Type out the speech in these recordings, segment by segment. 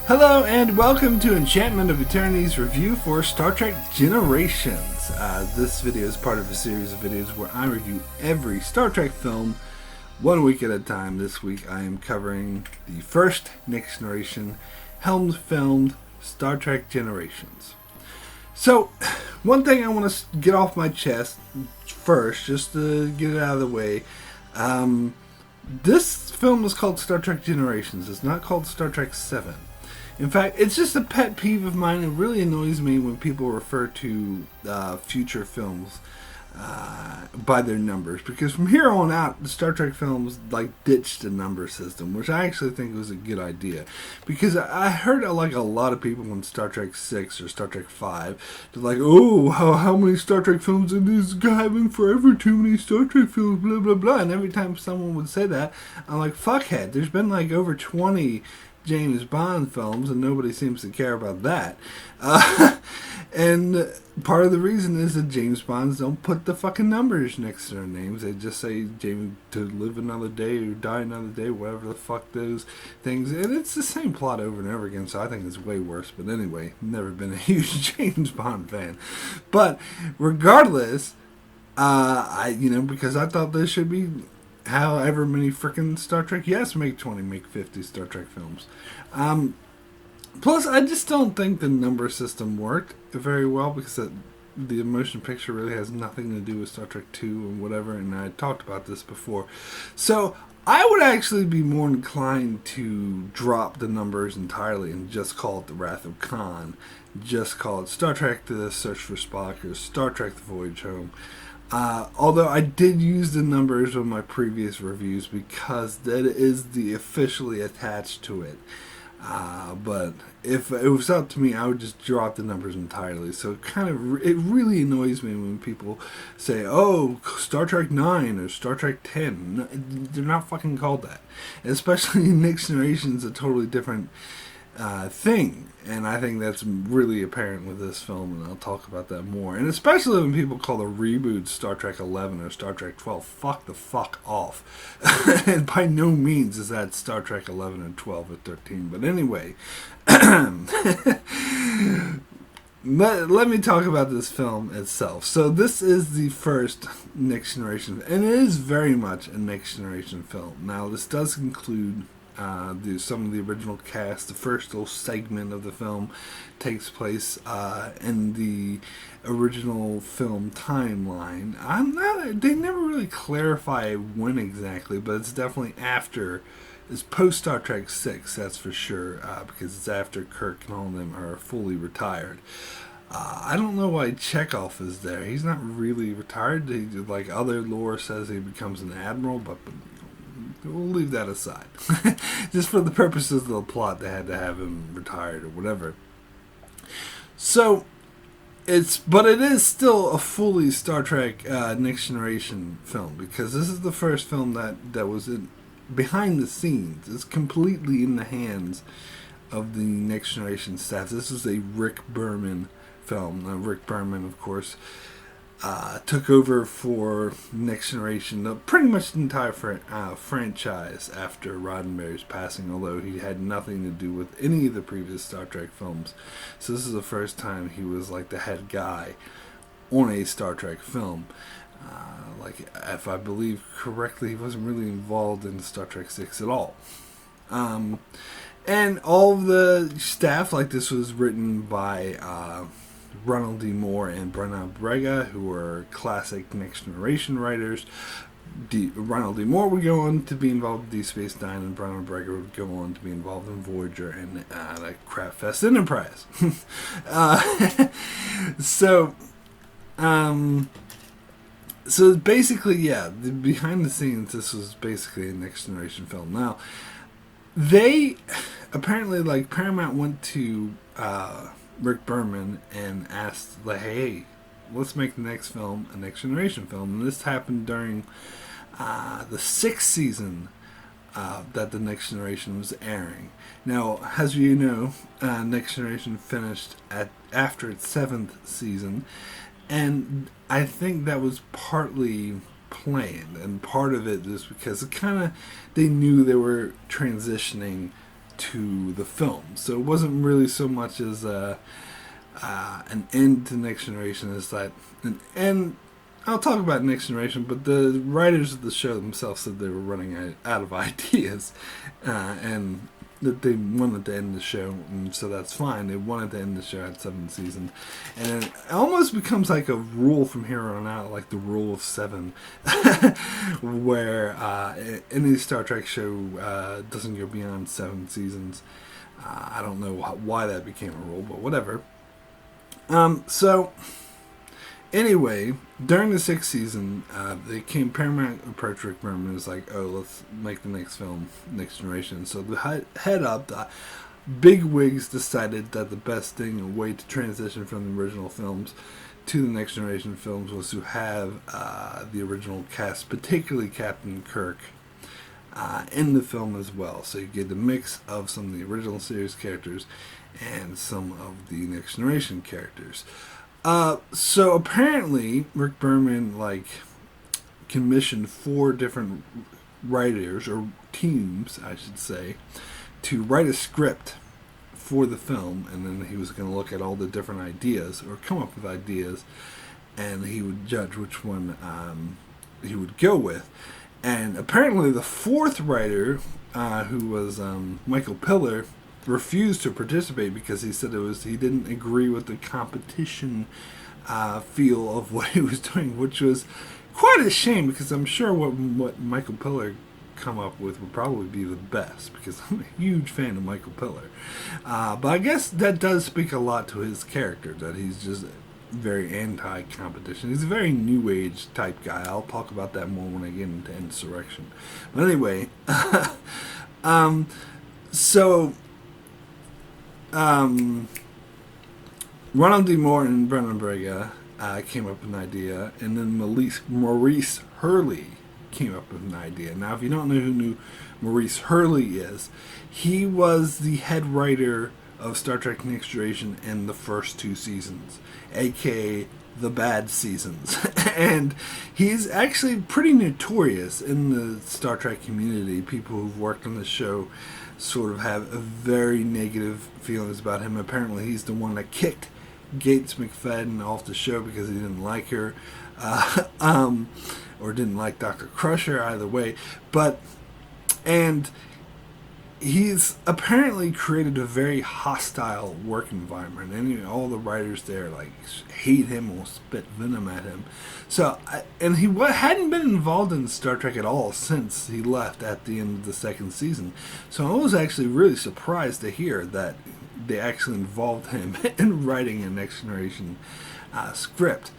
Hello and welcome to Enchantment of Eternity's review for Star Trek Generations. This video is part of a series of videos where I review every Star Trek film 1 week at a time. This week I am covering the first Next Generation Helms-filmed Star Trek Generations. So, one thing I want to get off my chest first, just to get it out of the way. This film is called Star Trek Generations. It's not called Star Trek 7. In fact, it's just a pet peeve of mine. It really annoys me when people refer to future films by their numbers, because from here on out, the Star Trek films ditched the number system, which I actually think was a good idea. Because I heard a lot of people in Star Trek 6 or Star Trek 5, they're like, "Oh, how many Star Trek films are these having forever? Too many Star Trek films, blah blah blah." And every time someone would say that, I'm like, "Fuckhead! There's been over 20." James Bond films, and nobody seems to care about that. And part of the reason is that James Bonds don't put the fucking numbers next to their names. They just say Jamie to live another day or die another day, whatever the fuck those things. And it's the same plot over and over again, so I think it's way worse. But anyway, never been a huge James Bond fan. But regardless, because I thought this should be however many freaking Star Trek. Yes, make 20, make 50 Star Trek films. Plus, I just don't think the number system worked very well, because the motion picture really has nothing to do with Star Trek 2 and whatever, and I talked about this before. So, I would actually be more inclined to drop the numbers entirely and just call it The Wrath of Khan. Just call it Star Trek The Search for Spock or Star Trek The Voyage Home. Although I did use the numbers on my previous reviews because that is the officially attached to it. But if it was up to me, I would just drop the numbers entirely. So it really annoys me when people say, "Oh, Star Trek 9 or Star Trek 10. No, they're not fucking called that. Especially Next Generation is a totally different thing. And I think that's really apparent with this film, and I'll talk about that more. And especially when people call the reboot Star Trek 11 or Star Trek 12, fuck the fuck off. And by no means is that Star Trek 11 or 12 or 13. But anyway, let me talk about this film itself. So this is the first Next Generation, and it is very much a Next Generation film. Now, this does include some of the original cast. The first little segment of the film takes place in the original film timeline. They never really clarify when exactly, but it's definitely after. It's post Star Trek 6, that's for sure, because it's after Kirk and all of them are fully retired. I don't know why Chekhov is there. He's not really retired. Other lore says he becomes an admiral, but we'll leave that aside. Just for the purposes of the plot, they had to have him retired or whatever. So, but it is still a fully Star Trek Next Generation film, because this is the first film that was behind the scenes. It's completely in the hands of the Next Generation staff. This is a Rick Berman film. Now, Rick Berman, of course, took over for Next Generation, pretty much the entire franchise after Roddenberry's passing, although he had nothing to do with any of the previous Star Trek films. So this is the first time he was the head guy on a Star Trek film. If I believe correctly, he wasn't really involved in Star Trek 6 at all. And all of the staff, this was written by Ronald D. Moore and Brenna Brega, who were classic Next Generation writers. Ronald D. Moore would go on to be involved in Deep Space Nine, and Brenna Brega would go on to be involved in Voyager and Crapfest Enterprise. So basically, behind the scenes, this was basically a Next Generation film. Now, they apparently, Paramount went to Rick Berman and asked, "Hey, let's make the next film a Next Generation film." And this happened during the 6th season that the Next Generation was airing. Now, as you know, Next Generation finished after its 7th season, and I think that was partly planned, and part of it is because they knew they were transitioning to the film. So it wasn't really so much as an end to Next Generation as that an end. I'll talk about Next Generation, but the writers of the show themselves said they were running out of ideas, and that they wanted to end the show, and so that's fine. They wanted to end the show at 7 seasons, and it almost becomes like a rule from here on out, like the rule of 7, where any Star Trek show doesn't go beyond 7 seasons. I don't know why that became a rule, but whatever. So anyway, during the 6th season, Paramount approached Rick Berman and was like, oh, let's make the next film Next Generation. So the head up, the big wigs decided that the best thing, a way to transition from the original films to the Next Generation films, was to have the original cast, particularly Captain Kirk, in the film as well. So you get the mix of some of the original series characters and some of the Next Generation characters. So apparently Rick Berman commissioned 4 different writers, or teams I should say, to write a script for the film, and then he was going to look at all the different ideas, or come up with ideas, and he would judge which one he would go with. And apparently the 4th writer, who was Michael Piller, refused to participate because he said he didn't agree with the competition feel of what he was doing, which was quite a shame, because I'm sure what Michael Piller come up with would probably be the best, because I'm a huge fan of Michael Piller. But I guess that does speak a lot to his character, that he's just very anti-competition. He's a very new age type guy. I'll talk about that more when I get into Insurrection. But anyway, so Ronald D. Moore and Brendan Braga came up with an idea, and then Maurice Hurley came up with an idea. Now, if you don't know who Maurice Hurley is, he was the head writer of Star Trek Next Generation in the first 2 seasons, aka the bad seasons. And he's actually pretty notorious in the Star Trek community. People who've worked on the show sort of have a very negative feelings about him. Apparently he's the one that kicked Gates McFadden off the show because he didn't like her, or didn't like Dr. Crusher, either way. And he's apparently created a very hostile work environment, and all the writers there hate him or spit venom at him. So, and he hadn't been involved in Star Trek at all since he left at the end of the 2nd season. So I was actually really surprised to hear that they actually involved him in writing a Next Generation script.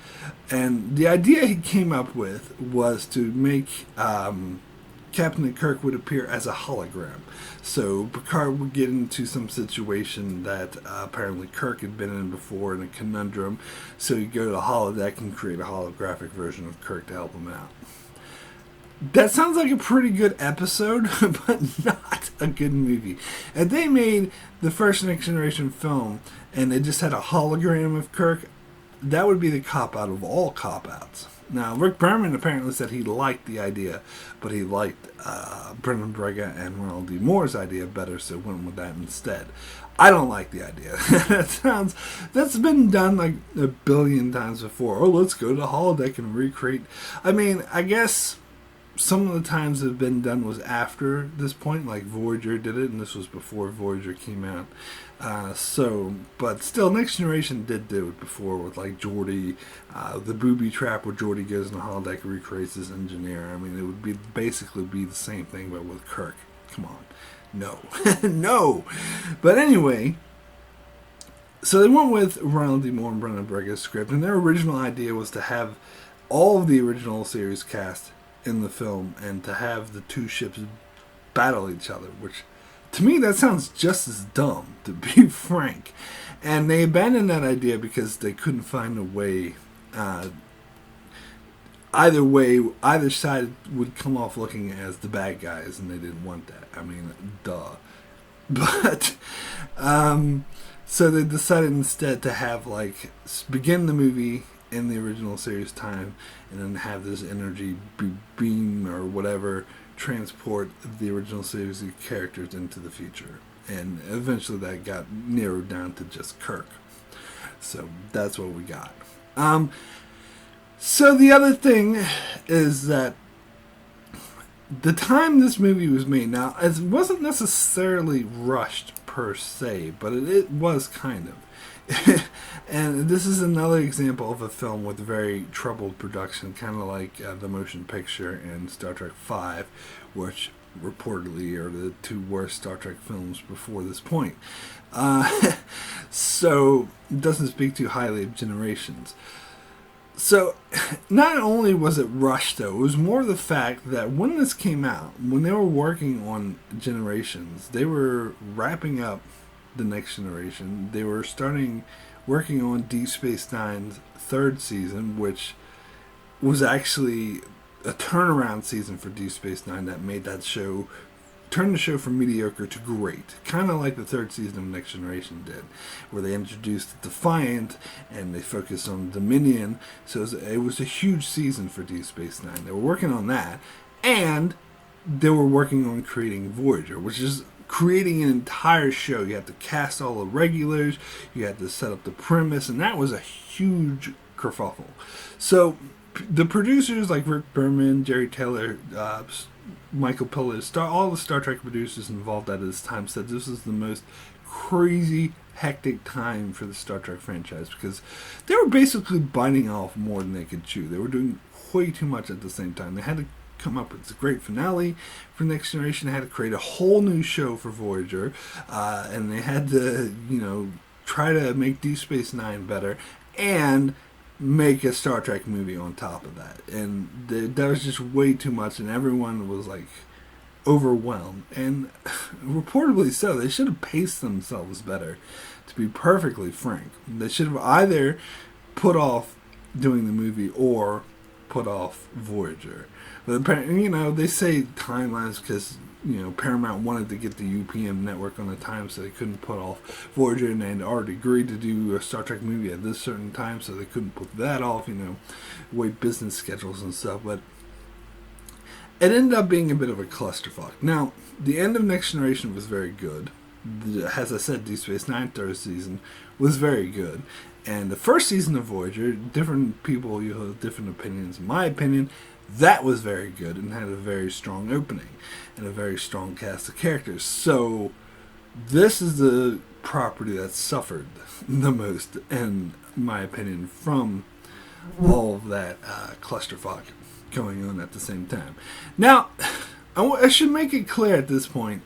And the idea he came up with was to make Captain Kirk would appear as a hologram. So Picard would get into some situation that apparently Kirk had been in before, in a conundrum. So he'd go to the holodeck and create a holographic version of Kirk to help him out. That sounds like a pretty good episode, but not a good movie. If they made the first Next Generation film and they just had a hologram of Kirk, that would be the cop-out of all cop-outs. Now, Rick Berman apparently said he liked the idea, but he liked Brendan Braga and Ronald D. Moore's idea better, so went with that instead. I don't like the idea. That's been done like a billion times before. Oh, let's go to the holodeck and recreate. I mean, I guess some of the times have been done was after this point, like Voyager did it, and this was before Voyager came out. But still, Next Generation did do it before with like Geordi, the booby trap where Geordi goes in the holodeck and recreates his engineer. I mean, it would basically be the same thing, but with Kirk. Come on. No. No. But anyway, so they went with Ronald D. Moore and Brendan Braga's script, and their original idea was to have all of the original series cast in the film and to have the 2 ships battle each other, which to me that sounds just as dumb, to be frank. And they abandoned that idea because they couldn't find a way, either side would come off looking as the bad guys, and they didn't want that. I mean, duh. But so they decided instead to have begin the movie in the original series time, and then have this energy beam or whatever transport the original series characters into the future. And eventually that got narrowed down to just Kirk. So that's what we got. So the other thing is that the time this movie was made, now it wasn't necessarily rushed per se, but it was kind of. And this is another example of a film with very troubled production, kind of like The Motion Picture and Star Trek V, which reportedly are the two worst Star Trek films before this point. So it doesn't speak too highly of Generations. So, not only was it rushed, though, it was more the fact that when this came out, when they were working on Generations, they were wrapping up The Next Generation. They were working on Deep Space Nine's third season, which was actually a turnaround season for Deep Space Nine that made that show, turned the show from mediocre to great, kind of like the third season of Next Generation did, where they introduced Defiant and they focused on Dominion. So it was a huge season for Deep Space Nine. They were working on that, and they were working on creating Voyager, which is creating an entire show. You had to cast all the regulars, you had to set up the premise, and that was a huge kerfuffle. So the producers like Rick Berman, Jerry Taylor, Michael Pillars, all the Star Trek producers involved at this time said this was the most crazy, hectic time for the Star Trek franchise, because they were basically biting off more than they could chew. They were doing way too much at the same time. They had to come up with a great finale for Next Generation. They had to create a whole new show for Voyager, and they had to, try to make Deep Space Nine better, and make a Star Trek movie on top of that. And that was just way too much, and everyone was like overwhelmed. And reportedly so. They should have paced themselves better, to be perfectly frank. They should have either put off doing the movie or put off Voyager. But apparently, they say timelines because Paramount wanted to get the UPN network on the time, so they couldn't put off Voyager, and they'd already agreed to do a Star Trek movie at this certain time, so they couldn't put that off, way business schedules and stuff. But it ended up being a bit of a clusterfuck. Now, the end of Next Generation was very good. As I said, Deep Space Nine third season was very good. And the first season of Voyager, different people, have different opinions. In my opinion, that was very good and had a very strong opening and a very strong cast of characters. So this is the property that suffered the most, in my opinion, from all of that clusterfuck going on at the same time. Now, I should make it clear at this point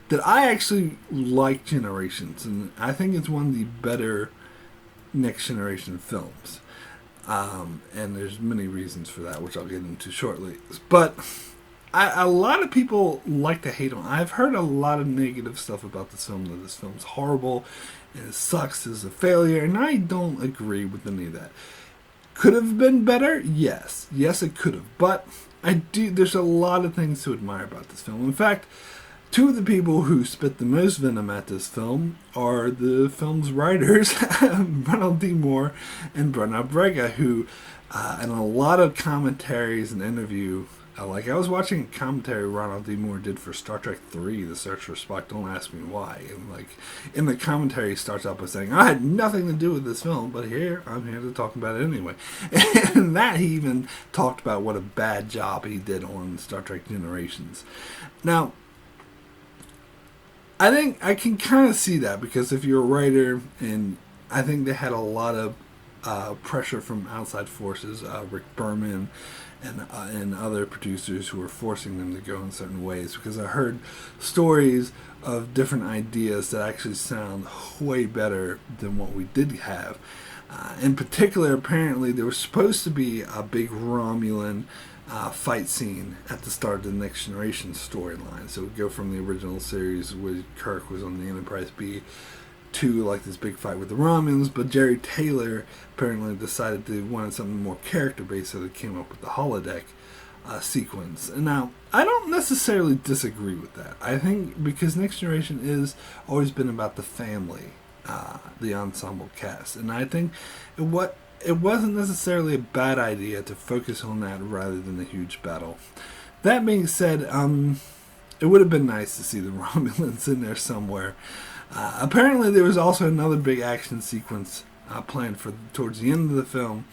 that I actually like Generations, and I think it's one of the better Next Generation films. And there's many reasons for that, which I'll get into shortly. But a lot of people like to hate on. I've heard a lot of negative stuff about this film, that this film's horrible, and it sucks, it's a failure, and I don't agree with any of that. Could have been better? Yes. Yes, it could have. But there's a lot of things to admire about this film. In fact, two of the people who spit the most venom at this film are the film's writers, Ronald D. Moore and Brenna Brega, who, in a lot of commentaries and interview, I was watching a commentary Ronald D. Moore did for Star Trek III, The Search for Spock, Don't Ask Me Why. And in the commentary, he starts out by saying, I had nothing to do with this film, but I'm here to talk about it anyway. And that he even talked about what a bad job he did on Star Trek Generations. Now, I think I can kind of see that, because if you're a writer, and I think they had a lot of pressure from outside forces, Rick Berman and other producers who were forcing them to go in certain ways, because I heard stories of different ideas that actually sound way better than what we did have. In particular, apparently there was supposed to be a big Romulan fight scene at the start of the Next Generation storyline. So it would go from the original series where Kirk was on the Enterprise B to this big fight with the Romulans, but Jerry Taylor apparently decided they wanted something more character-based, so they came up with the holodeck sequence. And now, I don't necessarily disagree with that. I think because Next Generation is always been about the family, the ensemble cast, and I think it wasn't necessarily a bad idea to focus on that rather than a huge battle. That being said, it would have been nice to see the Romulans in there somewhere. Apparently, there was also another big action sequence planned for towards the end of the film,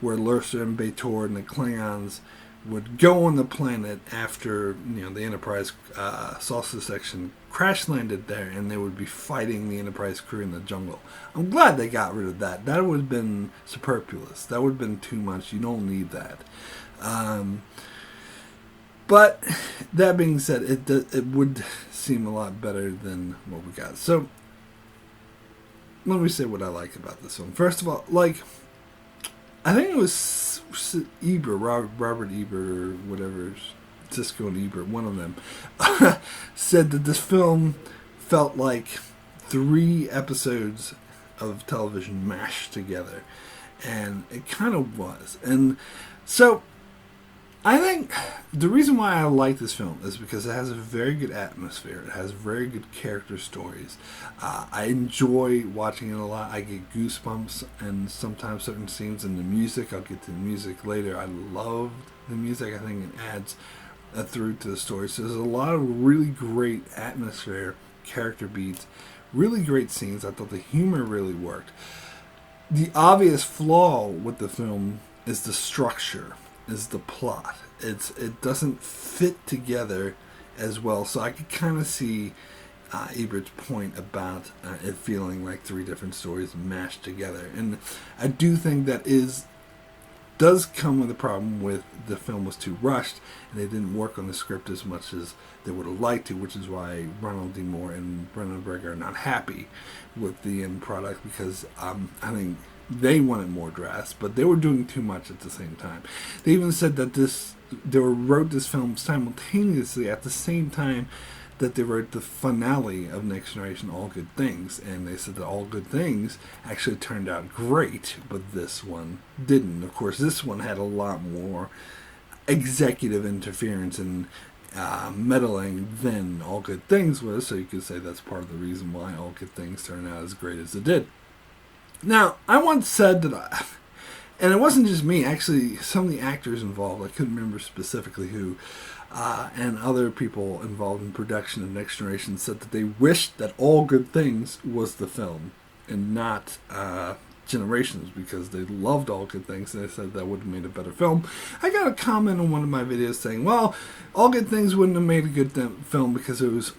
where Lursa and B'Etor and the Klingons would go on the planet after the Enterprise saucer section crash landed there, and they would be fighting the Enterprise crew in the jungle. I'm glad they got rid of that. That would have been superfluous. That would have been too much. You don't need that. But that being said, it would seem a lot better than what we got. So let me say what I like about this film. First of all, I think it was Ebert, Robert Ebert, or whatever, Cisco and Ebert, one of them, said that this film felt like 3 episodes of television mashed together. And it kind of was. And so I think the reason why I like this film is because it has a very good atmosphere. It has very good character stories. I enjoy watching it a lot. I get goosebumps and sometimes certain scenes in the music. I'll get to the music later. I love the music. I think it adds through to the story. So there's a lot of really great atmosphere, character beats, really great scenes. I thought the humor really worked. The obvious flaw with the film is the structure, is the plot. It doesn't fit together as well. So I could kind of see Ebert's point about it feeling like 3 different stories mashed together. And I do think that does come with a problem with the film was too rushed and they didn't work on the script as much as they would have liked to, which is why Ronald D. Moore and Brendan Braga are not happy with the end product, because I think they wanted more drafts, but they were doing too much at the same time. They even said that they wrote this film simultaneously at the same time that they wrote the finale of Next Generation, All Good Things, and they said that All Good Things actually turned out great, but this one didn't. Of course, this one had a lot more executive interference and meddling than All Good Things was, so you could say that's part of the reason why All Good Things turned out as great as it did. Now, I once said that and it wasn't just me, actually some of the actors involved, I couldn't remember specifically who, and other people involved in production of Next Generation said that they wished that All Good Things was the film and not Generations, because they loved All Good Things and they said that would have made a better film. I got a comment on one of my videos saying, well, All Good Things wouldn't have made a good film because it was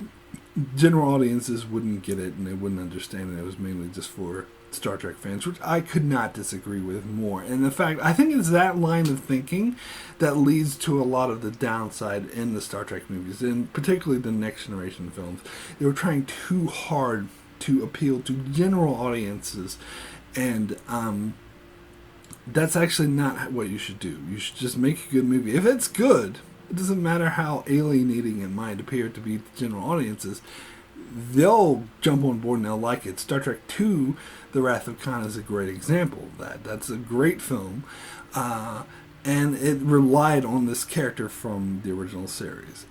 general audiences wouldn't get it and they wouldn't understand it. It was mainly just for Star Trek fans, which I could not disagree with more. And in fact, I think it's that line of thinking that leads to a lot of the downside in the Star Trek movies, and particularly the Next Generation films. They were trying too hard to appeal to general audiences, and that's actually not what you should do. You should just make a good movie. If it's good, it doesn't matter how alienating it might appear to be to general audiences, they'll jump on board and they'll like it. Star Trek II, The Wrath of Khan is a great example of that. That's a great film. And it relied on this character from the original series.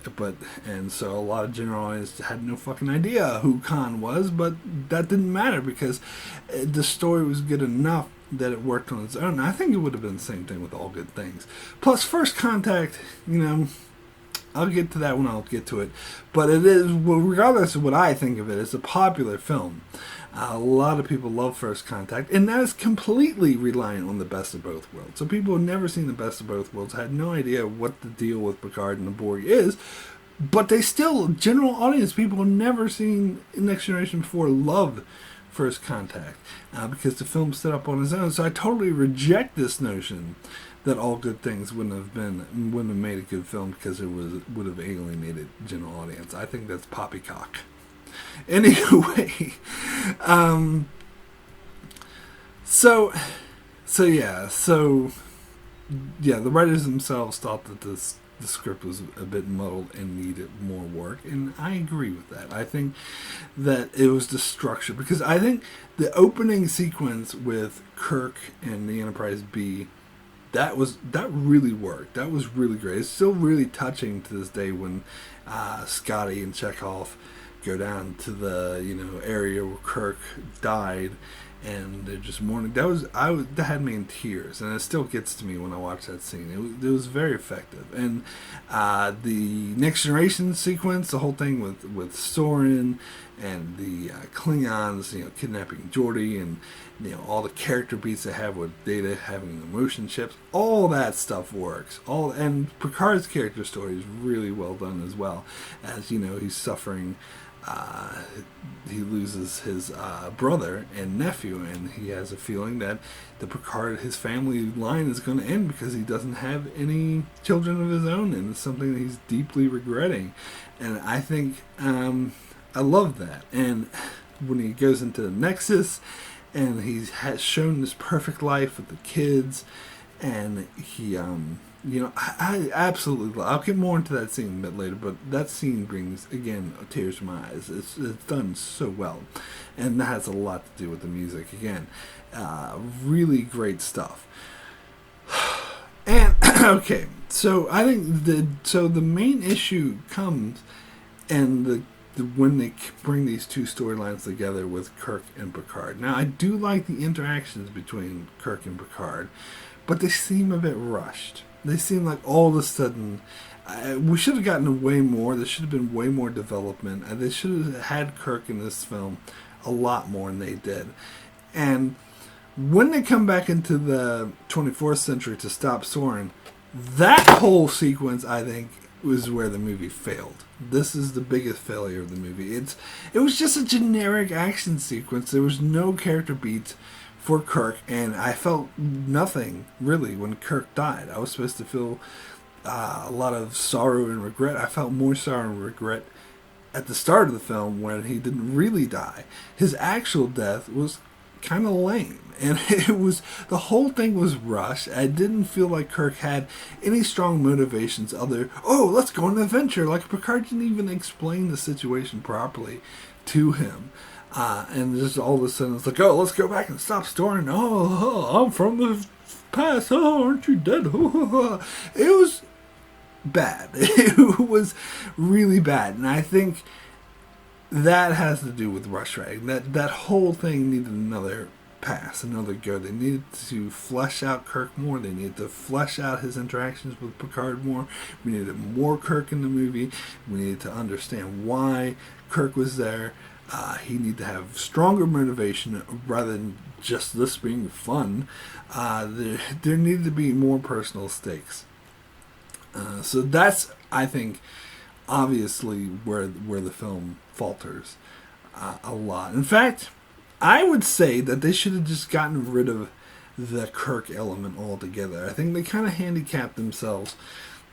And so a lot of general audience had no fucking idea who Khan was, but that didn't matter because the story was good enough that it worked on its own. I think it would have been the same thing with All Good Things. Plus, First Contact, I'll get to that when I'll get to it. But it is, well, regardless of what I think of it, it's a popular film. A lot of people love First Contact, and that is completely reliant on the Best of Both Worlds. So people who have never seen the Best of Both Worlds had no idea what the deal with Picard and the Borg is, but they still, general audience, people who have never seen Next Generation before, loved First Contact because the film stood up on its own. So I totally reject this notion that All Good Things wouldn't have made a good film because it would have alienated general audience. I think that's poppycock. Anyway, so the writers themselves thought that the script was a bit muddled and needed more work, and I agree with that. I think that it was the structure, because I think the opening sequence with Kirk and the Enterprise B, that really worked. That was really great. It's still really touching to this day when Scotty and Chekhov go down to the area where Kirk died, and they're just mourning. That had me in tears, and it still gets to me when I watch that scene. It was very effective, and the Next Generation sequence, the whole thing with Soren and the Klingons, kidnapping Geordi, and all the character beats they have with Data having the motion chips, all that stuff works. And Picard's character story is really well done as well, as he's suffering. He loses his brother and nephew, and he has a feeling that his family line is going to end because he doesn't have any children of his own, and it's something that he's deeply regretting. And I think I love that. And when he goes into the Nexus, and he has shown this perfect life with the kids, and he I absolutely love. I'll get more into that scene a bit later, but that scene brings, again, tears to my eyes. It's done so well, and that has a lot to do with the music. Again, really great stuff. And okay, so I think the main issue comes, and when they bring these two storylines together with Kirk and Picard. Now, I do like the interactions between Kirk and Picard, but they seem a bit rushed. They seem like all of a sudden, we should have gotten way more. There should have been way more development. They should have had Kirk in this film a lot more than they did. And when they come back into the 24th century to stop Soren, that whole sequence, I think, was where the movie failed. This is the biggest failure of the movie. It was just a generic action sequence. There was no character beats for Kirk, and I felt nothing really when Kirk died. I was supposed to feel a lot of sorrow and regret. I felt more sorrow and regret at the start of the film when he didn't really die. His actual death was kind of lame, and the whole thing was rushed. I didn't feel like Kirk had any strong motivations let's go on an adventure. Like, Picard didn't even explain the situation properly to him. And just all of a sudden it's like, let's go back and stop Soren. I'm from the past. Aren't you dead? It was bad. It was really bad. And I think that has to do with rush writing. That whole thing needed another pass, another go. They needed to flesh out Kirk more. They needed to flesh out his interactions with Picard more. We needed more Kirk in the movie. We needed to understand why Kirk was there. He needed to have stronger motivation rather than just this being fun. There needed to be more personal stakes. So that's, I think, obviously where the film falters a lot. In fact, I would say that they should have just gotten rid of the Kirk element altogether. I think they kind of handicapped themselves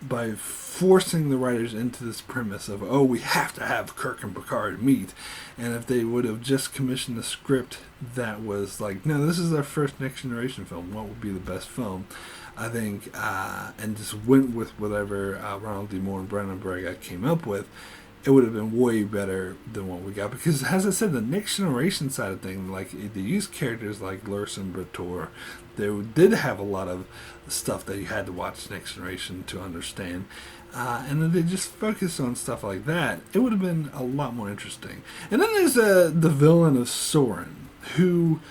by forcing the writers into this premise of, we have to have Kirk and Picard meet. And if they would have just commissioned a script that was like, no, this is our first Next Generation film, what would be the best film? I think, and just went with whatever Ronald D. Moore and Brandon Braga came up with, it would have been way better than what we got. Because, as I said, the Next Generation side of things, like, they used characters like Lursen Brator. They did have a lot of stuff that you had to watch Next Generation to understand. And then they just focused on stuff like that. It would have been a lot more interesting. And then there's the villain of Soren, who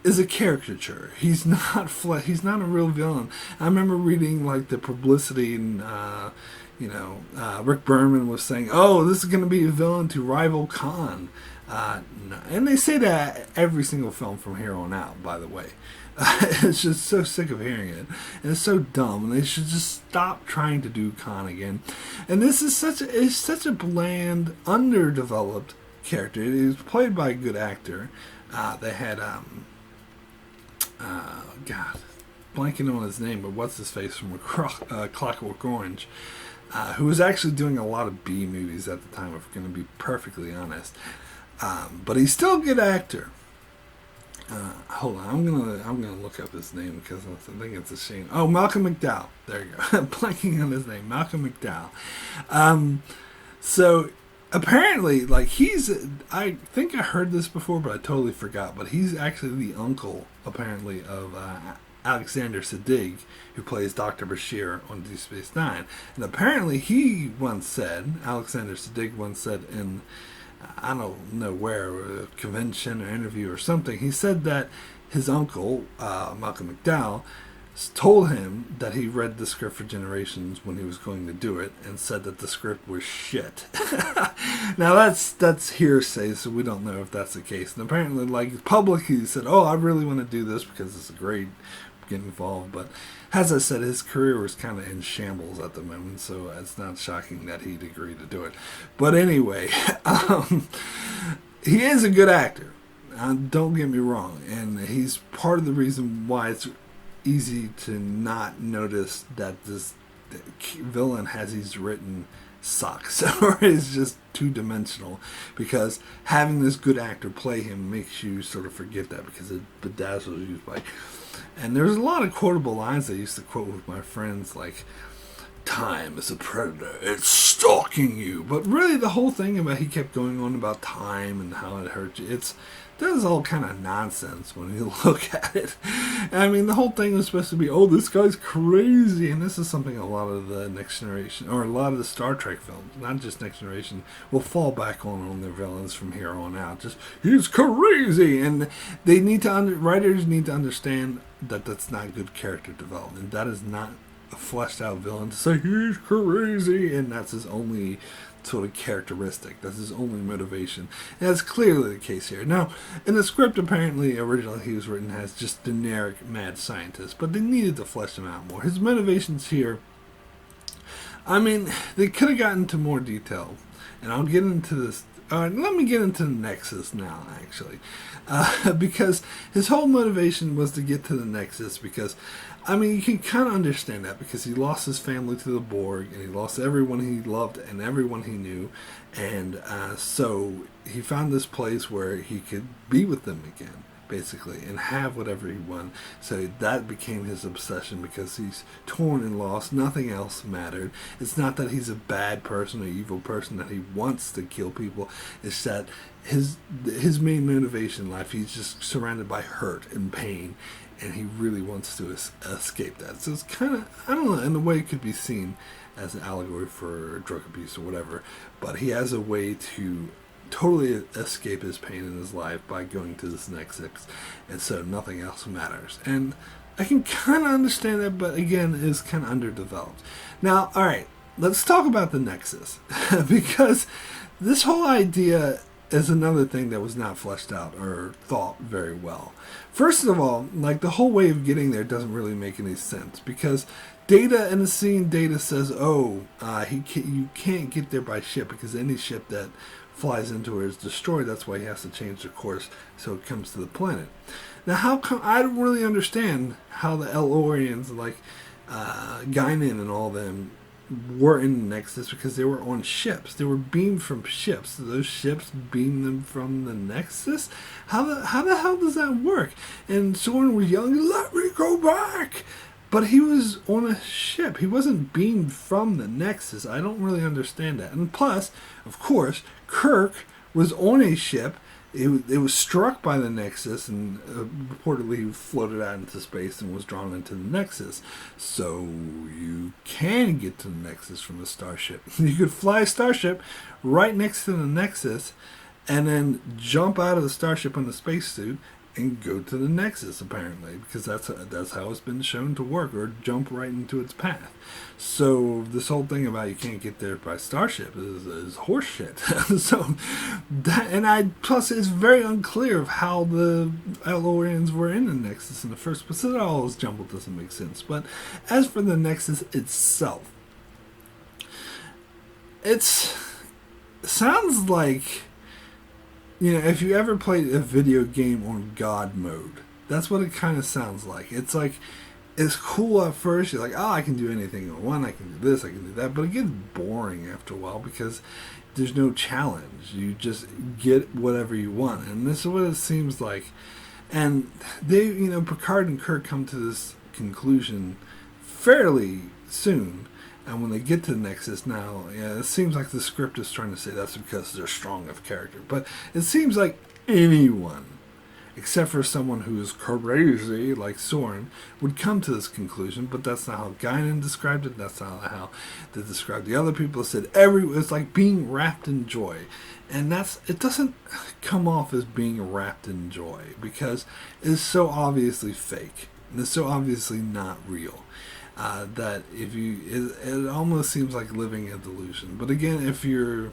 is a caricature. He's not he's not a real villain. I remember reading like the publicity, and Rick Berman was saying, this is going to be a villain to rival Khan. No. And they say that every single film from here on out, by the way. It's just so sick of hearing it. And it's so dumb. And they should just stop trying to do Khan again. And this is such a bland, underdeveloped character. He was played by a good actor. They had, blanking on his name, but what's his face from Clockwork Orange, who was actually doing a lot of B movies at the time, if we're going to be perfectly honest. But he's still a good actor. Hold on, I'm gonna look up his name because I think it's a shame. Malcolm McDowell. There you go. I'm blanking on his name. Malcolm McDowell. So apparently, like, I think I heard this before, but I totally forgot. But he's actually the uncle, apparently, of Alexander Siddig, who plays Dr. Bashir on Deep Space Nine. And apparently, Alexander Siddig once said in I don't know where, a convention or interview or something. He said that his uncle, Malcolm McDowell, told him that he read the script for Generations when he was going to do it, and said that the script was shit. Now that's hearsay, so we don't know if that's the case. And apparently, like, publicly he said, "Oh, I really want to do this because it's great, get involved." But as I said, his career was kind of in shambles at the moment, so it's not shocking that he'd agree to do it. But anyway, he is a good actor. Don't get me wrong, and he's part of the reason why it's easy to not notice that this villain, as he's written, sucks or is just two-dimensional, because having this good actor play him makes you sort of forget that, because it bedazzles you. Like, and there's a lot of quotable lines I used to quote with my friends, like, "Time is a predator, it's stalking you." But really the whole thing about, he kept going on about time and how it hurt you, that was all kind of nonsense when you look at it. I mean, the whole thing was supposed to be, oh, this guy's crazy. And this is something a lot of the Next Generation, or a lot of the Star Trek films, not just Next Generation, will fall back on their villains from here on out. Just, he's crazy. And they need to, writers need to understand that that's not good character development. That is not a fleshed out villain to say he's crazy and that's his only sort of characteristic. That's his only motivation. And that's clearly the case here. Now, in the script, apparently, originally he was written as just generic mad scientist, but they needed to flesh him out more. His motivations here, I mean, they could have gotten into more detail, and I'll get into this. Let me get into the Nexus now, actually, because his whole motivation was to get to the Nexus, because, I mean, you can kind of understand that, because he lost his family to the Borg, and he lost everyone he loved and everyone he knew, and so he found this place where he could be with them again, basically, and have whatever he wanted. So that became his obsession, because he's torn and lost. Nothing else mattered. It's not that he's a bad person or evil person, that he wants to kill people. It's that his main motivation in life, he's just surrounded by hurt and pain, and he really wants to escape that. So it's kind of, I don't know, in a way it could be seen as an allegory for drug abuse or whatever, but he has a way to totally escape his pain in his life by going to this Nexus, and so nothing else matters. And I can kind of understand that, but again, it's kind of underdeveloped. Now, alright, let's talk about the Nexus, because this whole idea is another thing that was not fleshed out or thought very well. First of all, like, the whole way of getting there doesn't really make any sense, because Data in the scene, Data says, you can't get there by ship, because any ship that flies into it is destroyed. That's why he has to change the course so it comes to the planet. Now, how come, I don't really understand how the El-Orians, like Guinan and all them, were in the Nexus, because they were on ships. They were beamed from ships. So those ships beamed them from the Nexus? How the hell does that work? And Soren was yelling, "Let me go back!" But he was on a ship. He wasn't beamed from the Nexus. I don't really understand that. And plus, of course, Kirk was on a ship. It was struck by the Nexus, and reportedly floated out into space and was drawn into the Nexus. So you can get to the Nexus from a starship. You could fly a starship right next to the Nexus, and then jump out of the starship in the spacesuit and go to the Nexus, apparently, because that's how it's been shown to work, or jump right into its path. So this whole thing about you can't get there by starship is horseshit. So that, plus it's very unclear of how the El-Orians were in the Nexus in the first place. So that all this jumble doesn't make sense. But as for the Nexus itself, it sounds like, you know, if you ever played a video game on God mode, that's what it kind of sounds like. It's like, it's cool at first. You're like, oh, I can do anything I want. I can do this, I can do that. But it gets boring after a while, because there's no challenge. You just get whatever you want. And this is what it seems like. And they, you know, Picard and Kirk come to this conclusion fairly soon. And when they get to the Nexus now, yeah, it seems like the script is trying to say that's because they're strong of character. But it seems like anyone except for someone who's crazy like Soren, would come to this conclusion. But that's not how Guinan described it. That's not how they described the other people. It said it's like being wrapped in joy, and it doesn't come off as being wrapped in joy because it's so obviously fake and it's so obviously not real. That it almost seems like living a delusion. But again, if you're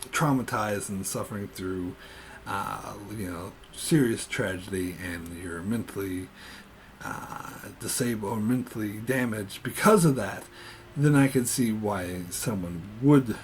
traumatized and suffering through, serious tragedy, and you're mentally disabled or mentally damaged because of that, then I can see why someone would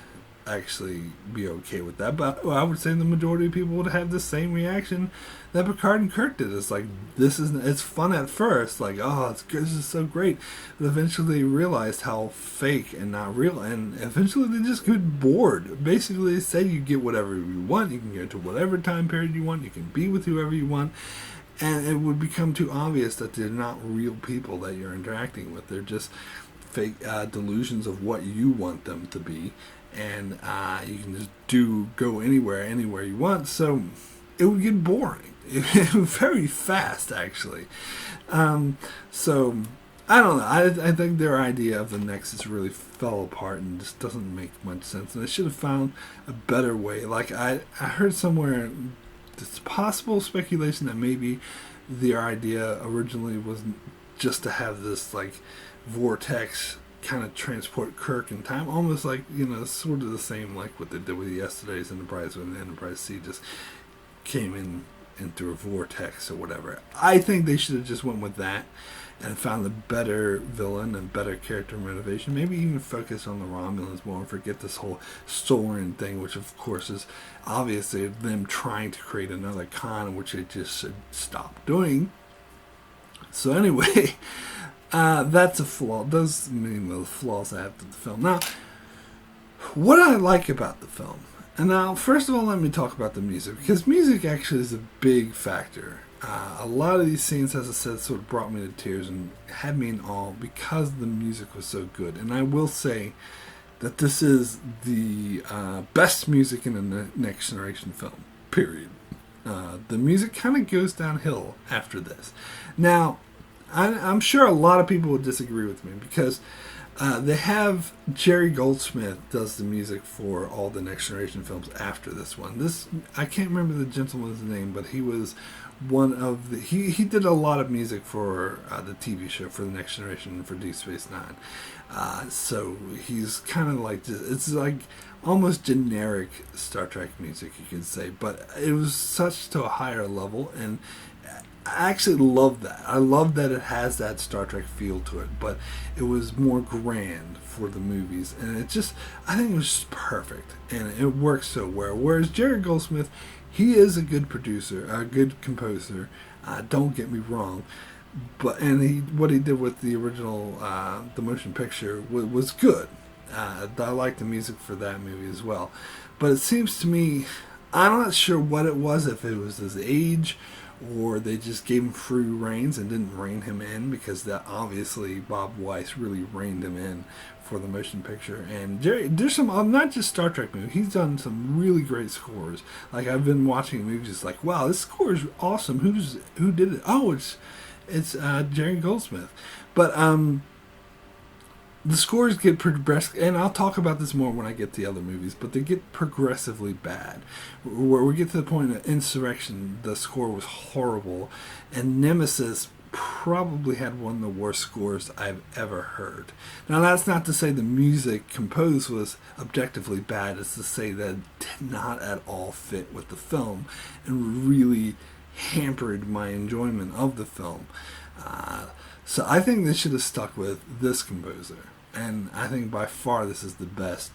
actually be okay with that. But I would say the majority of people would have the same reaction that Picard and Kirk did. It's like, it's fun at first, like, oh, this is so great, but eventually they realized how fake and not real, and eventually they just get bored. Basically, they say you get whatever you want, you can go to whatever time period you want, you can be with whoever you want, and it would become too obvious that they're not real people that you're interacting with. They're just fake delusions of what you want them to be, and you can just go anywhere you want. So it would get boring very fast, actually. So I don't know. I think their idea of the Nexus really fell apart and just doesn't make much sense. And they should have found a better way. Like I heard somewhere, it's possible speculation that maybe their idea originally was just to have this like vortex kind of transport Kirk in time, almost like, sort of the same like what they did with yesterday's Enterprise, when the Enterprise C just came into a vortex or whatever. I think they should have just went with that and found a better villain and better character motivation. Maybe even focus on the Romulans more and forget this whole Soren thing, which of course is obviously them trying to create another Khan, which they just should stop doing. So anyway, that's a flaw. Those mean the flaws I have to the film. Now, what I like about the film, and now first of all, let me talk about the music, because music actually is a big factor. A lot of these scenes, as I said, sort of brought me to tears and had me in awe because the music was so good. And I will say that this is the best music in a Next Generation film, period. The music kind of goes downhill after this. Now, I'm sure a lot of people would disagree with me because they have Jerry Goldsmith does the music for all the Next Generation films after this one. I can't remember the gentleman's name, but he was one of the he did a lot of music for the TV show for the Next Generation and for Deep Space Nine. So he's kind of like it's like almost generic Star Trek music, you could say, but it was such to a higher level, and I actually love that. I love that it has that Star Trek feel to it, but it was more grand for the movies, and I think it was just perfect, and it works so well. Whereas Jerry Goldsmith, he is a good producer, a good composer, don't get me wrong, but what he did with the original, the motion picture, was good. I like the music for that movie as well, but it seems to me, I'm not sure what it was, if it was his age, or they just gave him free reins and didn't rein him in, because that obviously Bob Weiss really reined him in for the motion picture. And Jerry, there's some, not just Star Trek movies, he's done some really great scores. Like, I've been watching movies like, wow, this score is awesome. Who did it? Oh, it's Jerry Goldsmith. But the scores get progressive, and I'll talk about this more when I get to the other movies, but they get progressively bad. Where we get to the point of Insurrection, the score was horrible, and Nemesis probably had one of the worst scores I've ever heard. Now, that's not to say the music composed was objectively bad, it's to say that it did not at all fit with the film and really hampered my enjoyment of the film. So I think they should have stuck with this composer, and I think by far this is the best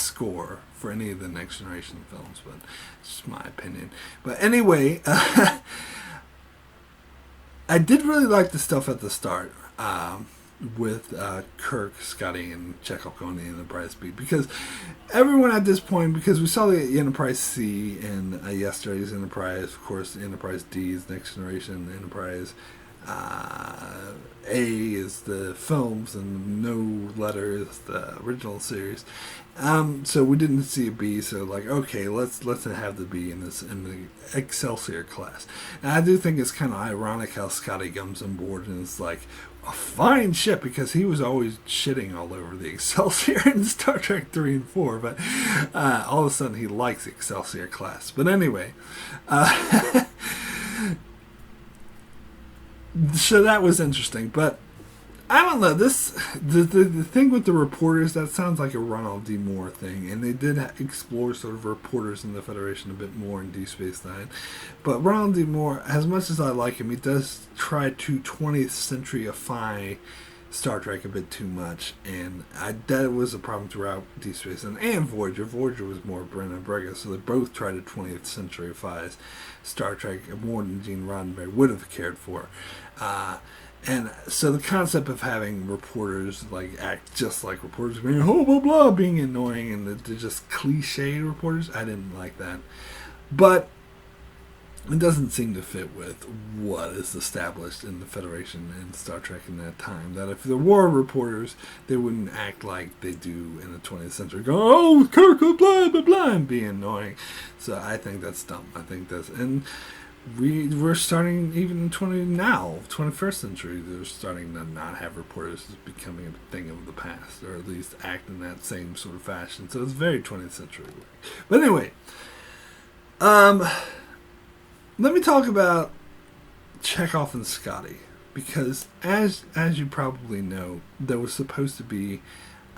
score for any of the Next Generation films, but it's just my opinion. But anyway, I did really like the stuff at the start with Kirk, Scotty, and Chekhov going to the Enterprise B, because everyone at this point, because we saw the Enterprise C and yesterday's Enterprise, of course, the Enterprise D is Next Generation, the Enterprise A is the films, and no letter is the original series. So we didn't see a B. So like, okay, let's have the B in the Excelsior class. And I do think it's kind of ironic how Scotty comes on board and is like a fine ship, because he was always shitting all over the Excelsior in Star Trek 3 and 4. But all of a sudden he likes the Excelsior class. But anyway. So that was interesting, but I don't know. The thing with the reporters, that sounds like a Ronald D. Moore thing, and they did explore sort of reporters in the Federation a bit more in Deep Space Nine. But Ronald D. Moore, as much as I like him, he does try to 20th centuryify Star Trek a bit too much, and that was a problem throughout Deep Space Nine and Voyager. Voyager was more Brennan Braga, so they both tried to 20th centuryify Star Trek more than Gene Roddenberry would have cared for. And so the concept of having reporters like act just like reporters, being blah blah blah, being annoying, and they're just cliche reporters, I didn't like that. But it doesn't seem to fit with what is established in the Federation and Star Trek in that time. That if there were reporters, they wouldn't act like they do in the 20th century, go, oh, Kirk, blah, blah, blah, and be annoying. So I think that's dumb. I think that's... And we're starting, even in 21st century, they're starting to not have reporters. It's becoming a thing of the past, or at least act in that same sort of fashion. So it's very 20th century. But anyway, let me talk about Chekhov and Scotty, because as you probably know, there was supposed to be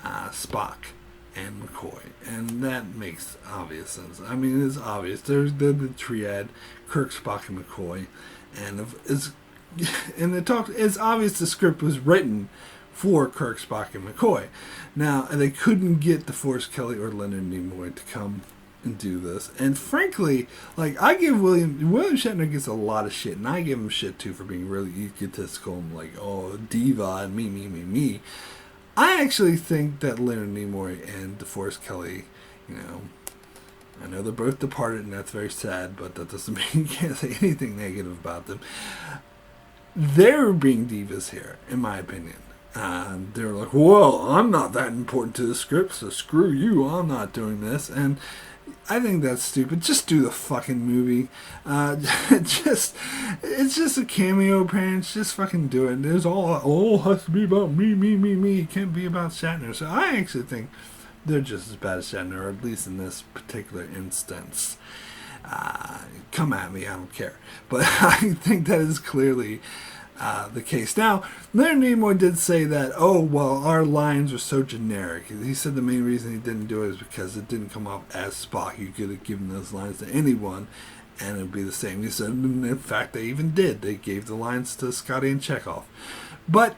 Spock and McCoy, and that makes obvious sense. I mean, it's obvious. They're the triad, Kirk, Spock, and McCoy, and it's obvious the script was written for Kirk, Spock, and McCoy. Now, they couldn't get DeForest Kelley or Leonard Nimoy to come and do this, and frankly, like, I give William Shatner gets a lot of shit, and I give him shit too for being really egotistical and like, oh, diva and me. I actually think that Leonard Nimoy and DeForest Kelley, I know they're both departed, and that's very sad, but that doesn't mean you can't say anything negative about them. They're being divas here, in my opinion. They're like, well, I'm not that important to the script, so screw you, I'm not doing this. And I think that's stupid. Just do the fucking movie. It's just a cameo appearance. Just fucking do it. There's all has to be about me. It can't be about Shatner. So I actually think they're just as bad as Shatner, or at least in this particular instance. Come at me, I don't care. But I think that is clearly the case. Now, Leonard Nimoy did say that, oh, well, our lines are so generic. He said the main reason he didn't do it is because it didn't come off as Spock. You could have given those lines to anyone, and it would be the same. He said, in fact, they even did. They gave the lines to Scotty and Chekhov. But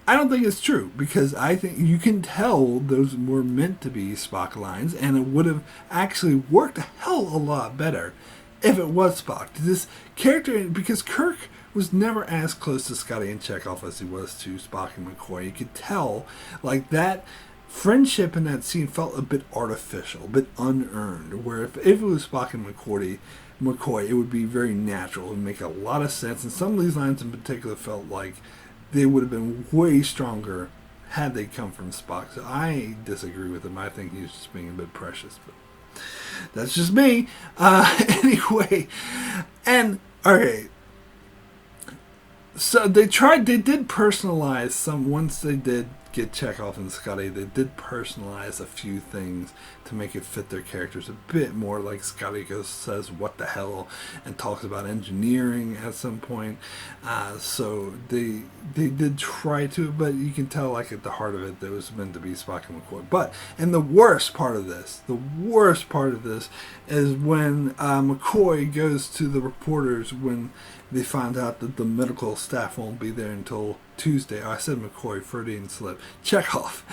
I don't think it's true, because I think you can tell those were meant to be Spock lines, and it would have actually worked a hell of a lot better if it was Spock. This character, because Kirk was never as close to Scotty and Chekhov as he was to Spock and McCoy. You could tell, like, that friendship in that scene felt a bit artificial, a bit unearned, where if it was Spock and McCoy, it would be very natural. It would make a lot of sense, and some of these lines in particular felt like they would have been way stronger had they come from Spock. So I disagree with him. I think he's just being a bit precious, but that's just me. Anyway, and, okay, so they did personalize some, once they did get Chekhov and Scotty, they did personalize a few things to make it fit their characters a bit more. Like Scotty says, what the hell, and talks about engineering at some point. So they did try to, but you can tell, like, at the heart of it, that was meant to be Spock and McCoy. But, and the worst part of this is when McCoy goes to the reporters when they find out that the medical staff won't be there until Tuesday. Oh, I said McCoy, Freudian slip. Chekhov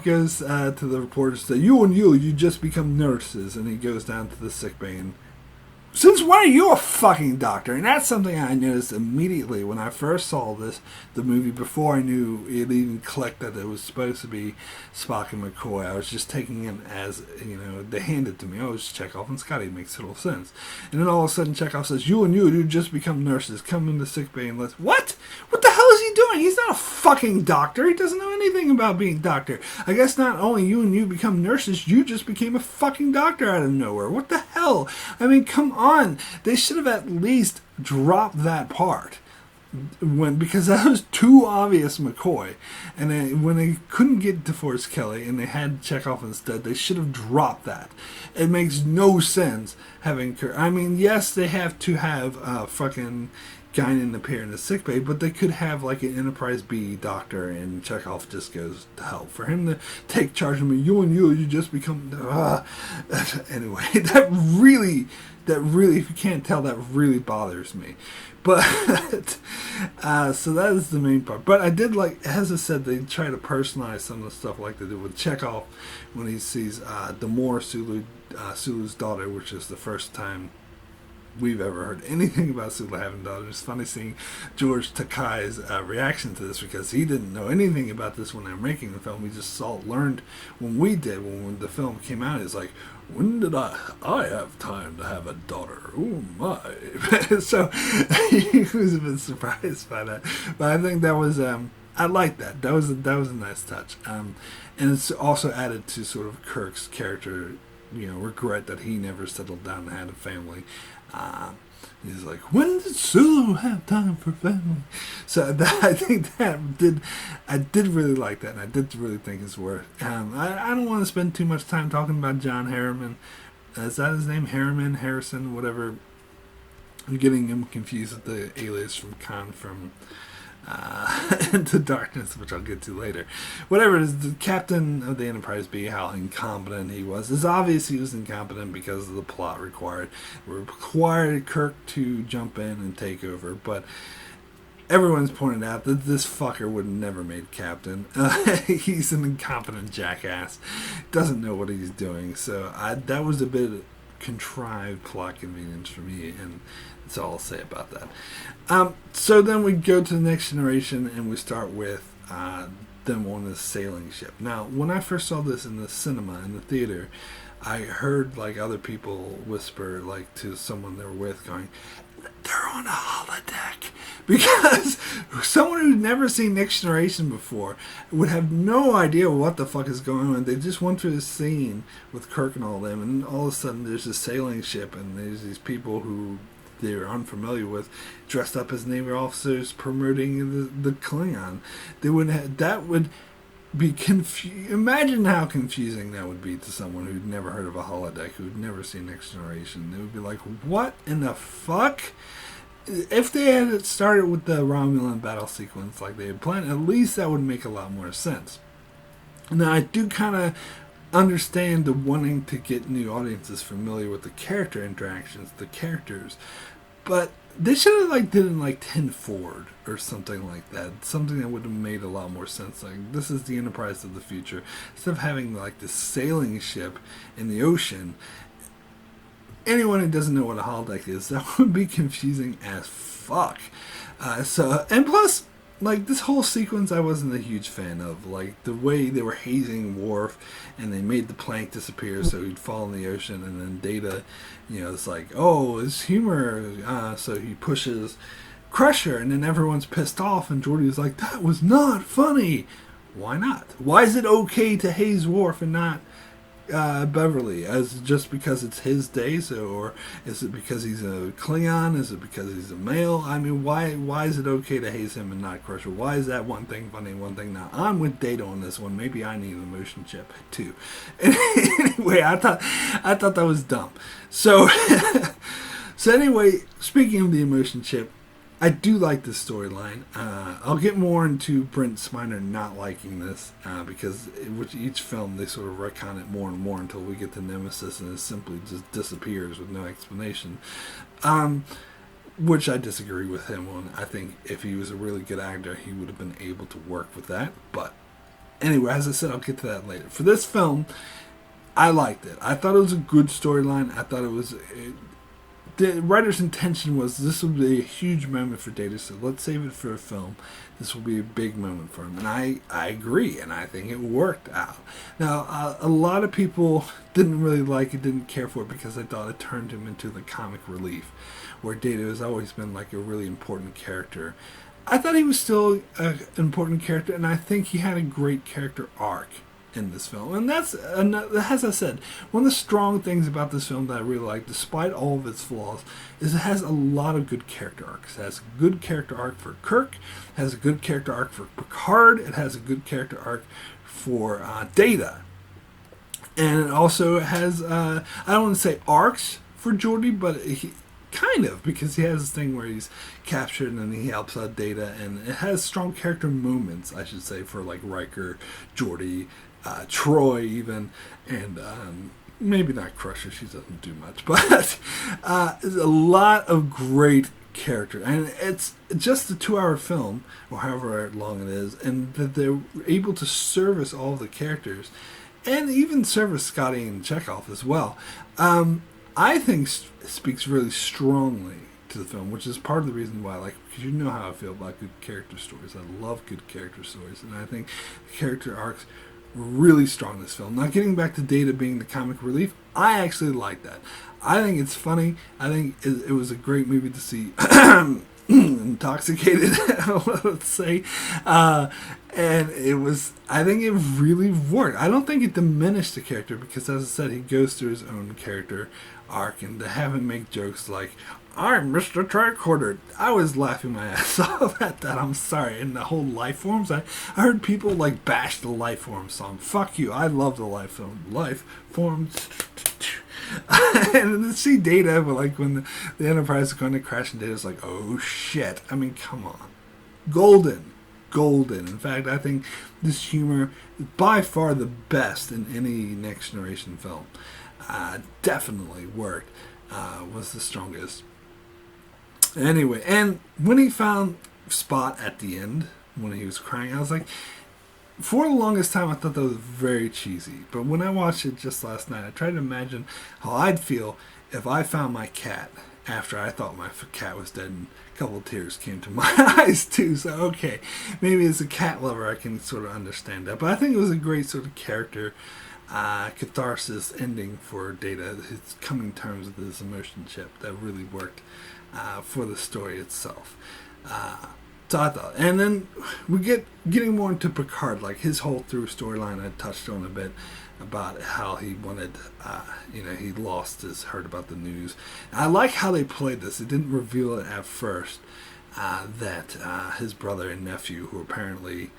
goes to the reporters and says, you just become nurses. And he goes down to the sick bay and Since when are you a fucking doctor? And that's something I noticed immediately when I first saw the movie, before I knew it even clicked that it was supposed to be Spock and McCoy. I was just taking it as, they handed it to me. Oh, it's Chekhov and Scotty. It makes total sense. And then all of a sudden Chekhov says, you just become nurses. Come into sickbay and let's... What? What the hell is he doing? He's not a fucking doctor. He doesn't know anything about being a doctor. I guess not only you become nurses, you just became a fucking doctor out of nowhere. What the hell? I mean, come on. They should have at least dropped that part, because that was too obvious McCoy. And then when they couldn't get DeForest Kelly and they had Chekhov instead, they should have dropped that. It makes no sense having Kirk. I mean, yes, they have to have fucking Guinan appear in the sickbay, but they could have like an Enterprise B doctor and Chekhov just goes to help. For him to take charge of me, you just become... Anyway, that really, if you can't tell, that really bothers me. But, so that is the main part. But I did like, as I said, they try to personalize some of the stuff like they did with Chekhov when he sees Damore, Sulu's daughter, which is the first time we've ever heard anything about Sulu having daughters. It's funny seeing George Takei's reaction to this, because he didn't know anything about this when they were making the film. We just learned when we did, when the film came out. It's like, when did I have time to have a daughter? Oh my. So he was a bit surprised by that. But I think that was, I like that. That was a nice touch. And it's also added to sort of Kirk's character, regret that he never settled down and had a family. He's like, when did Sulu have time for family? So I think I did really like that, and I did really think it's worth. I don't want to spend too much time talking about John Harriman. Is that his name? Harrison, whatever. I'm getting him confused with the alias from Khan from Into Darkness, which I'll get to later. Whatever it is, the captain of the Enterprise B, how incompetent he was. It's obvious he was incompetent because of the plot required Kirk to jump in and take over. But everyone's pointed out that this fucker would have never made captain. He's an incompetent jackass. Doesn't know what he's doing. So that was a bit of contrived plot convenience for me, and that's all I'll say about that. So then we go to the Next Generation, and we start with them on this sailing ship. Now, when I first saw this in the cinema, in the theater, I heard like other people whisper like to someone they were with, going, they're on a holodeck. Because someone who'd never seen Next Generation before would have no idea what the fuck is going on. They just went through this scene with Kirk and all them, and all of a sudden there's a sailing ship, and there's these people who they're unfamiliar with, dressed up as Navy officers promoting the Klingon. That would be imagine how confusing that would be to someone who'd never heard of a holodeck, who'd never seen Next Generation. They would be like, what in the fuck? If they had started with the Romulan battle sequence like they had planned, at least that would make a lot more sense. Now, I do kind of understand the wanting to get new audiences familiar with the character interactions, the characters, but they should have did it in 10 forward or something like that. Something that would have made a lot more sense. Like, this is the Enterprise of the future. Instead of having this sailing ship in the ocean, anyone who doesn't know what a holodeck is, that would be confusing as fuck. And plus, this whole sequence I wasn't a huge fan of. The way they were hazing Worf and they made the plank disappear so he'd fall in the ocean, and then Data, it's it's humor. So he pushes Crusher, and then everyone's pissed off, and Geordi's like, that was not funny. Why not? Why is it okay to haze Worf and not Beverly? Just because it's his day? Or is it because he's a Klingon? Is it because he's a male? I mean, why is it okay to haze him and not Crusher? Why is that one thing funny and one thing not? I'm with Data on this one. Maybe I need an emotion chip too. Anyway, I thought that was dumb. So anyway, speaking of the emotion chip, I do like this storyline. I'll get more into Brent Spiner not liking this because with each film they sort of retcon it more and more until we get to Nemesis, and it simply just disappears with no explanation. Which I disagree with him on. I think if he was a really good actor, he would have been able to work with that. But anyway, as I said, I'll get to that later. For this film, I liked it. I thought it was a good storyline. I thought it was the writer's intention was this would be a huge moment for Data, so let's save it for a film. This will be a big moment for him. And I agree, and I think it worked out. Now, a lot of people didn't really like it, didn't care for it, because they thought it turned him into the comic relief, where Data has always been like a really important character. I thought he was still an important character, and I think he had a great character arc in this film. And that's, as I said, one of the strong things about this film that I really like, despite all of its flaws, is it has a lot of good character arcs. It has a good character arc for Kirk, it has a good character arc for Picard, it has a good character arc for Data. And it also has, I don't want to say arcs for Geordi, but he, kind of, because he has this thing where he's captured and then he helps out Data, and it has strong character moments, I should say, for like Riker, Geordi, Troy even, and maybe not Crusher, she doesn't do much, but there's a lot of great character, and it's just a 2-hour film, or however long it is, and that they're able to service all the characters, and even service Scotty and Chekhov as well. I think speaks really strongly to the film, which is part of the reason why I like it, because you know how I feel about good character stories. I love good character stories, and I think the character arcs were really strong in this film. Now, getting back to Data being the comic relief, I actually like that. I think it's funny. I think it was a great movie to see intoxicated, let's say, and it was, I think it really worked. I don't think it diminished the character, because as I said, he goes through his own character arc, and to have him make jokes like, I'm Mr. Tricorder, I was laughing my ass off at that. I'm sorry. And the whole Life Forms, I heard people like bash the Life Forms song. Fuck you, I love the Life Forms. And to see Data, but like when the Enterprise is going to crash, and Data's like, oh shit. I mean, come on. Golden. In fact, I think this humor is by far the best in any Next Generation film. Definitely worked. Was the strongest. Anyway, and when he found Spot at the end, when he was crying, I was like, for the longest time I thought that was very cheesy. But when I watched it just last night, I tried to imagine how I'd feel if I found my cat after I thought my cat was dead, and a couple of tears came to my eyes too. So okay, maybe as a cat lover I can sort of understand that. But I think it was a great sort of character catharsis ending for Data, his coming terms with his emotion chip, that really worked for the story itself. So I thought, and then we getting more into Picard, like his whole through storyline. I touched on a bit about how he wanted, he lost his, heard about the news. And I like how they played this. It didn't reveal it at first that his brother and nephew, who apparently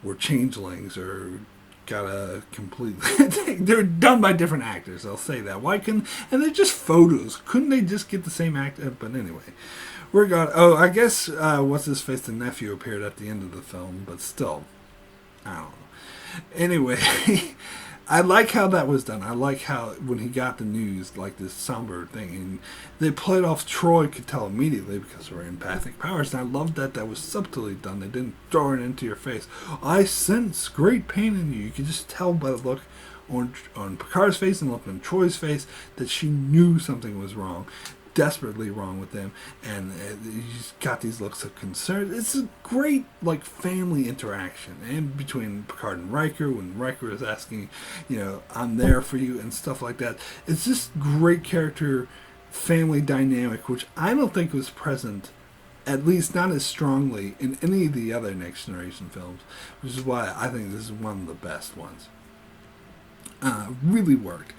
were changelings or got a completely they're done by different actors, I'll say that. Why couldn't, and they're just photos, couldn't they just get the same actor? But anyway, I guess what's his face, the nephew, appeared at the end of the film, but still, I don't know. Anyway, I like how that was done. I like how when he got the news, like this somber thing, and they played off Troy could tell immediately because of her empathic powers, and I loved that was subtly done. They didn't throw it into your face. I sense great pain in you. You could just tell by the look on Picard's face and the look on Troy's face that she knew something was wrong, desperately wrong with them, and he's got these looks of concern. It's a great family interaction, and between Picard and Riker, when Riker is asking, I'm there for you and stuff like that. It's just great character family dynamic, which I don't think was present, at least not as strongly, in any of the other Next Generation films, which is why I think this is one of the best ones. Really worked.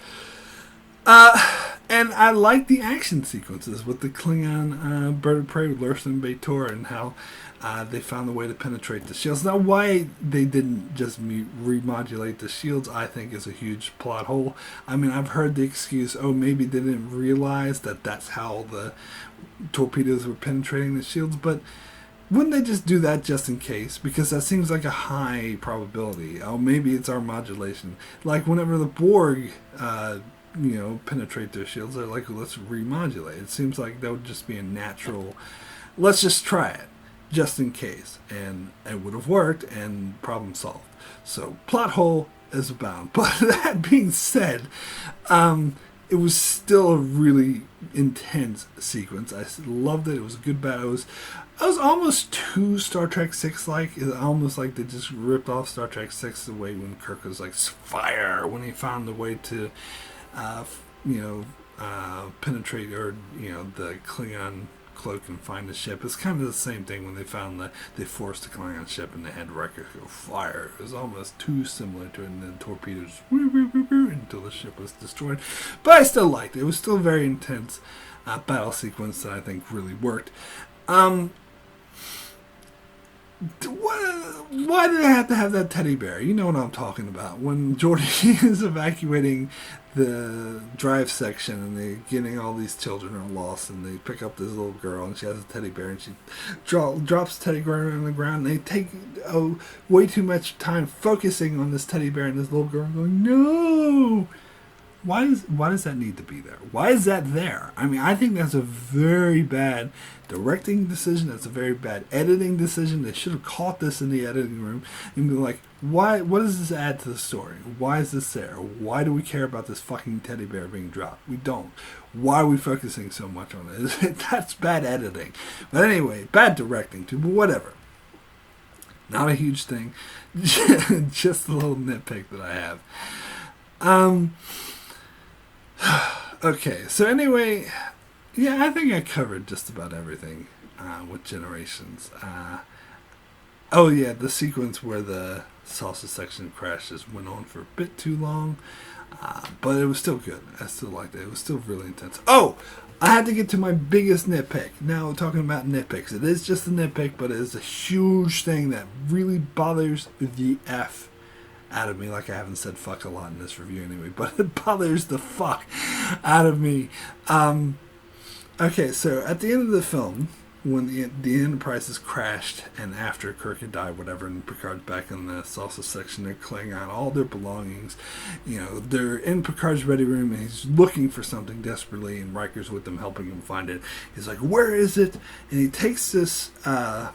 And I like the action sequences with the Klingon bird of prey with Lursen B'Etor, and how they found a way to penetrate the shields. Now, why they didn't just remodulate the shields, I think, is a huge plot hole. I mean, I've heard the excuse, maybe they didn't realize that that's how the torpedoes were penetrating the shields, but wouldn't they just do that just in case? Because that seems like a high probability. Maybe it's our modulation. Like whenever the Borg penetrate their shields, they're like, let's remodulate. It seems like that would just be a natural, let's just try it, just in case. And it would have worked, and problem solved. So, plot hole is abound. But that being said, it was still a really intense sequence. I loved it. It was a good battle. I was almost too Star Trek 6 like. It's almost like they just ripped off Star Trek 6 the way when Kirk was like fire when he found the way to, penetrate or the Klingon cloak and find the ship. It's kind of the same thing when they forced the Klingon ship and they had Riker go fire. It was almost too similar to it, and then torpedoes until the ship was destroyed. But I still liked it. It was still a very intense battle sequence that I think really worked. Why did I have to have that teddy bear? You know what I'm talking about. When Geordi is evacuating the drive section and they're getting all these children are lost, and they pick up this little girl and she has a teddy bear, and she drops the teddy bear on the ground, and they take way too much time focusing on this teddy bear and this little girl going, no! Why does that need to be there? Why is that there? I mean, I think that's a very bad directing decision. That's a very bad editing decision. They should have caught this in the editing room and be like, why? What does this add to the story? Why is this there? Why do we care about this fucking teddy bear being dropped? We don't. Why are we focusing so much on it? That's bad editing. But anyway, bad directing too, but whatever. Not a huge thing. Just a little nitpick that I have. Okay, so anyway, yeah, I think I covered just about everything with Generations. Oh yeah, the sequence where the salsa section crashes went on for a bit too long, but it was still good. I still liked it. It was still really intense. Oh, I had to get to my biggest nitpick. Now, talking about nitpicks, it is just a nitpick, but it is a huge thing that really bothers the F out of me. Like, I haven't said fuck a lot in this review anyway, but it bothers the fuck out of me. Okay, so at the end of the film, when the Enterprise is crashed, and after Kirk had died, whatever, and Picard's back in the salsa section, they're clearing out all their belongings. They're in Picard's ready room, and he's looking for something desperately, and Riker's with them, helping him find it. He's like, where is it? And he takes this, I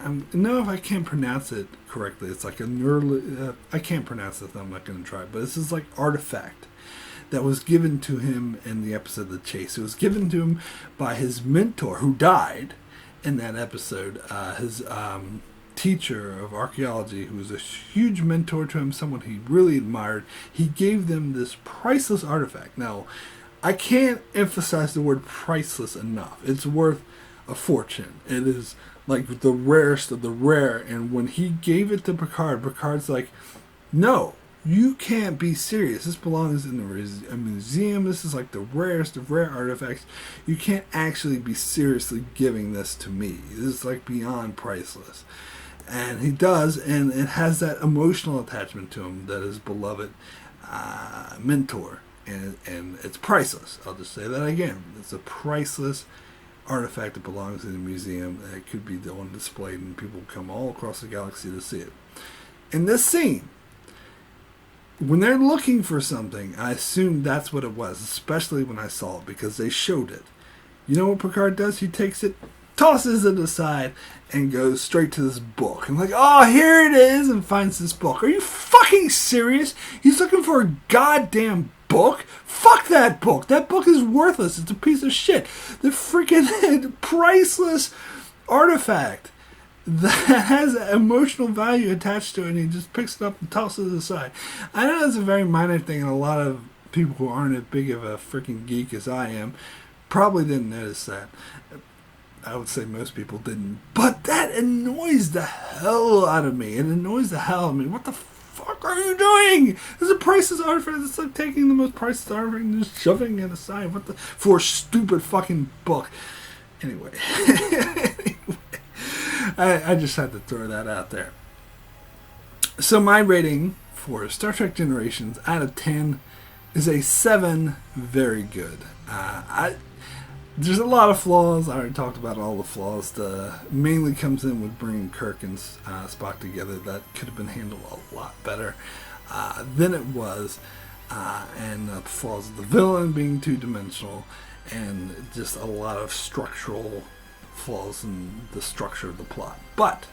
don't know if I can pronounce it correctly. It's like I can't pronounce it, I'm not going to try, but this is like artifact that was given to him in the episode The Chase. It was given to him by his mentor, who died in that episode. His teacher of archaeology, who was a huge mentor to him, someone he really admired. He gave them this priceless artifact. Now, I can't emphasize the word priceless enough. It's worth a fortune. It is like the rarest of the rare. And when he gave it to Picard, Picard's like, no, you can't be serious. This belongs in a museum. This is like the rarest of rare artifacts. You can't actually be seriously giving this to me. This is like beyond priceless. And he does, and it has that emotional attachment to him that his beloved mentor. And it's priceless. I'll just say that again. It's a priceless artifact that belongs in a museum. It could be on display, and people come all across the galaxy to see it. In this scene, when they're looking for something, I assumed that's what it was, especially when I saw it, because they showed it. You know what Picard does? He takes it, tosses it aside, and goes straight to this book. I'm like, oh, here it is, and finds this book. Are you fucking serious? He's looking for a goddamn book? Fuck that book. That book is worthless. It's a piece of shit. The freaking priceless artifact that has emotional value attached to it, and he just picks it up and tosses it aside. I know that's a very minor thing, and a lot of people who aren't as big of a freaking geek as I am probably didn't notice that. I would say most people didn't. But that annoys the hell out of me. It annoys the hell out of me. What the fuck are you doing? This is a priceless artifact. It's like taking the most priceless artifact and just shoving it aside. What the? For a stupid fucking book. Anyway. I just had to throw that out there. So my rating for Star Trek Generations out of 10 is a 7. Very good. There's a lot of flaws. I already talked about all the flaws. Mainly comes in with bringing Kirk and Spock together. That could have been handled a lot better than it was. And the flaws of the villain being two-dimensional, and just a lot of structural flaws in the structure of the plot. But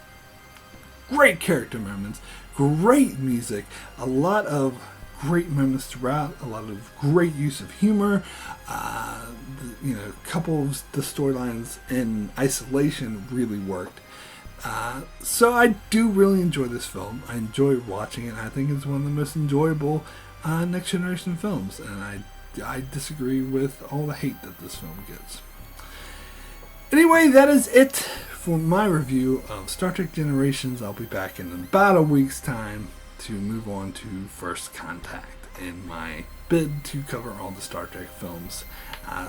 great character moments, great music, a lot of great moments throughout, a lot of great use of humor. A couple of the storylines in isolation really worked. So I do really enjoy this film. I enjoy watching it. I think it's one of the most enjoyable Next Generation films, and I disagree with all the hate that this film gets. Anyway, that is it for my review of Star Trek Generations. I'll be back in about a week's time to move on to First Contact in my bid to cover all the Star Trek films.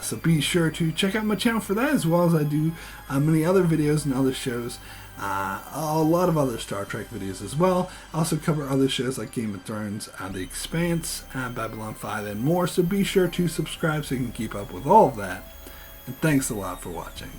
So be sure to check out my channel for that, as well as I do many other videos and other shows. A lot of other Star Trek videos as well. I also cover other shows like Game of Thrones, The Expanse, Babylon 5, and more. So be sure to subscribe so you can keep up with all of that. And thanks a lot for watching.